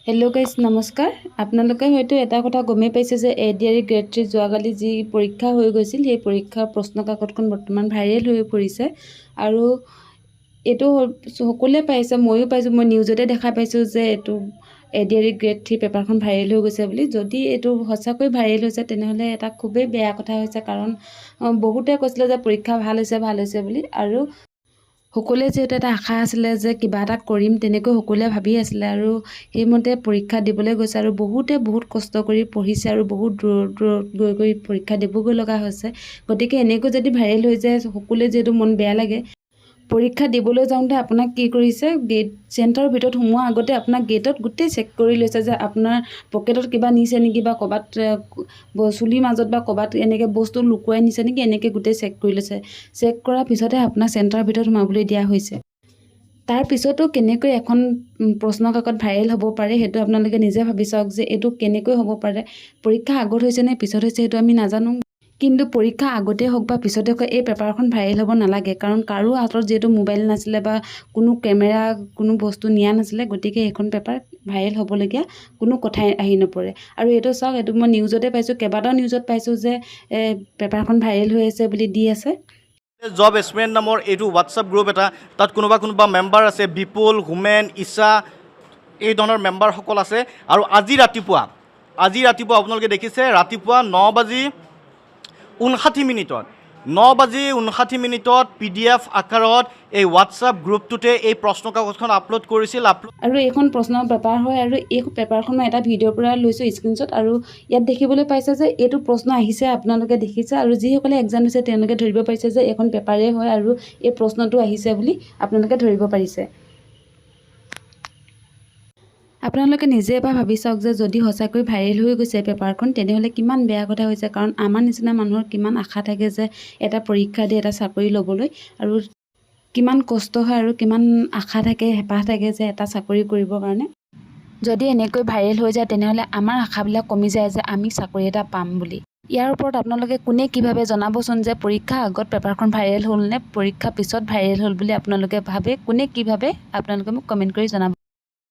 Hello' guys নমস্কাৰ। আপোনালোকে হয়তো এটা কথা গমেই পাইছে যে এডিআৰই গ্ৰেড 3 যোৱাকালি যি পৰীক্ষা হৈ গৈছিল সেই পৰীক্ষাৰ প্ৰশ্ন কাকতখন বৰ্তমান ভাইৰেল হৈ পৰিছে আৰু এইটো সকলোৱে পাইছে, ময়ো পাইছোঁ। মই নিউজতে দেখা পাইছোঁ যে এইটো এডিআৰই গ্ৰেড 3 পেপাৰখন ভাইৰেল হৈ গৈছে বুলি। যদি এইটো সঁচাকৈ ভাইৰেল হৈছে তেনেহ'লে এটা খুবেই বেয়া কথা হৈছে, কাৰণ বহুতে কৈছিলে যে পৰীক্ষা ভাল হৈছে বুলি। আৰু সকলোৱে যিহেতু এটা আশা আছিলে যে কিবা এটা কৰিম, তেনেকৈ সকলোৱে ভাবি আছিলে আৰু সেইমতে পৰীক্ষা দিবলৈ গৈছে আৰু বহুত কষ্ট কৰি পঢ়িছে আৰু বহুত দূৰত গৈ পৰীক্ষা দিবগৈ লগা হৈছে। গতিকে এনেকৈ যদি ভাইৰেল হৈ যায় সকলোৱে যিহেতু মন বেয়া লাগে। পৰীক্ষা দিবলৈ যাওঁতে আপোনাক কি কৰিছে, গেট চেণ্টাৰৰ ভিতৰত সোমোৱাৰ আগতে আপোনাক গেটত গোটেই চেক কৰি লৈছে যে আপোনাৰ পকেটত কিবা নিছে নেকি, বা ক'ৰবাত চুলিৰ মাজত বা ক'ৰবাত এনেকৈ বস্তু লুকুৱাই নিছে নেকি, এনেকৈ গোটেই চেক কৰি লৈছে। চেক কৰাৰ পিছতহে আপোনাক চেণ্টাৰৰ ভিতৰত সোমাবলৈ দিয়া হৈছে। তাৰ পিছতো কেনেকৈ এখন প্ৰশ্ন কাকত ভাইৰেল হ'ব পাৰে সেইটো আপোনালোকে নিজে ভাবি চাওক যে এইটো কেনেকৈ হ'ব পাৰে। পৰীক্ষা আগত হৈছে নে পিছত হৈছে সেইটো আমি নাজানো, কিন্তু পৰীক্ষা আগতে হওক বা পিছতে হওক এই পেপাৰখন ভাইৰেল হ'ব নালাগে, কাৰণ কাৰো হাতত যিহেতু মোবাইল নাছিলে বা কোনো কেমেৰা কোনো বস্তু নিয়া নাছিলে। গতিকে এইখন পেপাৰ ভাইৰেল হ'বলগীয়া কোনো কথাই আহি নপৰে। আৰু এইটো চাওক, এইটো মই নিউজতে পাইছোঁ, কেইবাটাও নিউজত পাইছোঁ যে পেপাৰখন ভাইৰেল হৈ আছে বুলি দি আছে। জব এক্সপেৰিয়েন্স নামৰ এইটো হোৱাটছআপ গ্ৰুপ এটা, তাত কোনোবা মেম্বাৰ আছে, বিপুল, হোমেন, ঈশা, এই ধৰণৰ মেম্বাৰসকল আছে। আৰু আজি ৰাতিপুৱা আপোনালোকে দেখিছে, ৰাতিপুৱা 9:59 PDF আকাৰত এই হোৱাটছআপ গ্ৰুপটোতে এই প্ৰশ্ন কাকতখন আপলোড কৰিছিল। আৰু এইখন প্ৰশ্ন পেপাৰ হয় আৰু এই পেপাৰখন মই এটা ভিডিঅ'ৰ পৰা লৈছোঁ স্ক্ৰীনশ্বট। আৰু ইয়াত দেখিবলৈ পাইছে যে এইটো প্ৰশ্ন আহিছে, আপোনালোকে দেখিছে। আৰু যিসকলে এক্সাম দিছে তেওঁলোকে ধৰিব পাৰিছে যে এইখন পেপাৰেই হয় আৰু এই প্ৰশ্নটো আহিছে বুলি আপোনালোকে ধৰিব পাৰিছে। আপোনালোকে নিজে এবাৰ ভাবি চাওক যে যদি সঁচাকৈ ভাইৰেল হৈ গৈছে পেপাৰখন, তেনেহ'লে কিমান বেয়া কথা হৈছে। কাৰণ আমাৰ নিচিনা মানুহৰ কিমান আশা থাকে যে এটা পৰীক্ষা দি এটা চাকৰি ল'বলৈ, আৰু কিমান কষ্ট হয় আৰু কিমান আশা থাকে, হেঁপাহ থাকে যে এটা চাকৰি কৰিবৰ কাৰণে। যদি এনেকৈ ভাইৰেল হৈ যায় তেনেহ'লে আমাৰ আশাবিলাক কমি যায় যে আমি চাকৰি এটা পাম বুলি। ইয়াৰ ওপৰত আপোনালোকে কোনে কি ভাবে জনাবচোন, যে পৰীক্ষা আগত পেপাৰখন ভাইৰেল হ'ল নে পৰীক্ষা পিছত ভাইৰেল হ'ল বুলি আপোনালোকে ভাবে, কোনে কি ভাবে আপোনালোকে মোক কমেণ্ট কৰি জনাব।